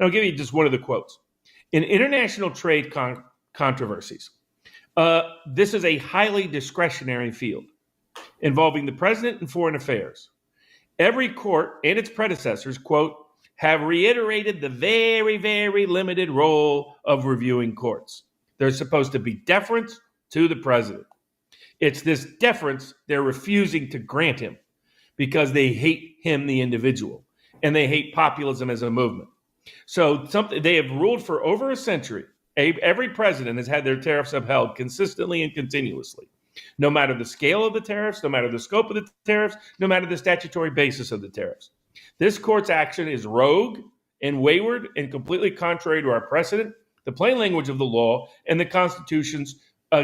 And I'll give you just one of the quotes. In international trade controversies, this is a highly discretionary field involving the president and foreign affairs. Every court and its predecessors, quote, have reiterated the very, very limited role of reviewing courts. There's supposed to be deference to the president. It's this deference they're refusing to grant him because they hate him, the individual, and they hate populism as a movement. So they have ruled for over a century. Every president has had their tariffs upheld consistently and continuously, no matter the scale of the tariffs, no matter the scope of the tariffs, no matter the statutory basis of the tariffs. This court's action is rogue and wayward and completely contrary to our precedent, the plain language of the law, and the Constitution's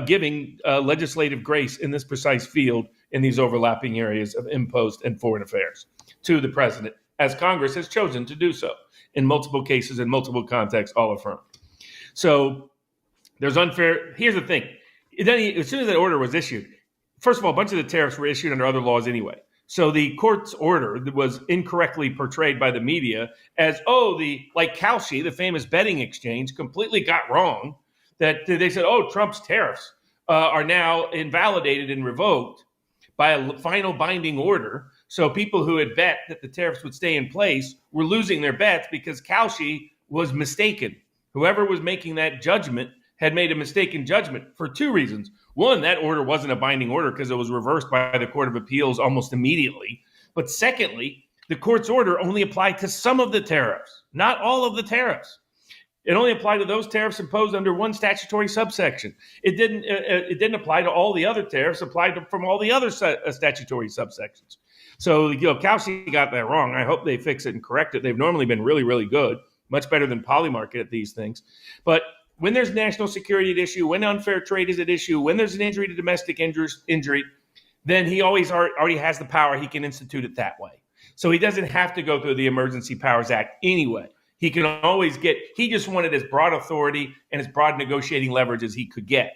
giving legislative grace in this precise field in these overlapping areas of impost and foreign affairs to the president, as Congress has chosen to do so in multiple cases, in multiple contexts, all affirmed. So there's unfair. Here's the thing. As soon as that order was issued, first of all, a bunch of the tariffs were issued under other laws anyway. So the court's order was incorrectly portrayed by the media as, like Kalshi, the famous betting exchange, completely got wrong. That they said, Trump's tariffs are now invalidated and revoked by a final binding order. So people who had bet that the tariffs would stay in place were losing their bets because Kalshi was mistaken. Whoever was making that judgment had made a mistaken judgment for two reasons. One, that order wasn't a binding order because it was reversed by the Court of Appeals almost immediately. But secondly, the court's order only applied to some of the tariffs, not all of the tariffs. It only applied to those tariffs imposed under one statutory subsection. It didn't apply to all the other tariffs applied from all the other statutory subsections. So, Kalshi got that wrong. I hope they fix it and correct it. They've normally been really, really good, much better than Polymarket at these things. But when there's national security at issue, when unfair trade is at issue, when there's an injury to domestic injury, then he already has the power. He can institute it that way. So he doesn't have to go through the Emergency Powers Act anyway. He can always he just wanted as broad authority and as broad negotiating leverage as he could get.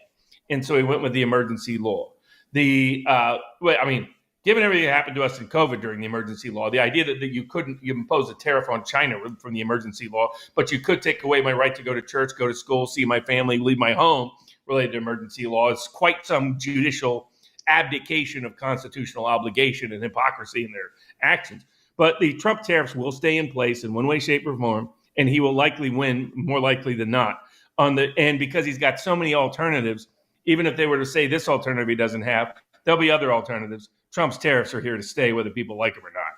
And so he went with the emergency law. Given everything that happened to us in COVID during the emergency law, the idea that you couldn't impose a tariff on China from the emergency law, but you could take away my right to go to church, go to school, see my family, leave my home related to emergency law is quite some judicial abdication of constitutional obligation and hypocrisy in their actions. But the Trump tariffs will stay in place in one way, shape, or form, and he will likely win, more likely than not. And because he's got so many alternatives, even if they were to say this alternative he doesn't have, there'll be other alternatives. Trump's tariffs are here to stay, whether people like them or not.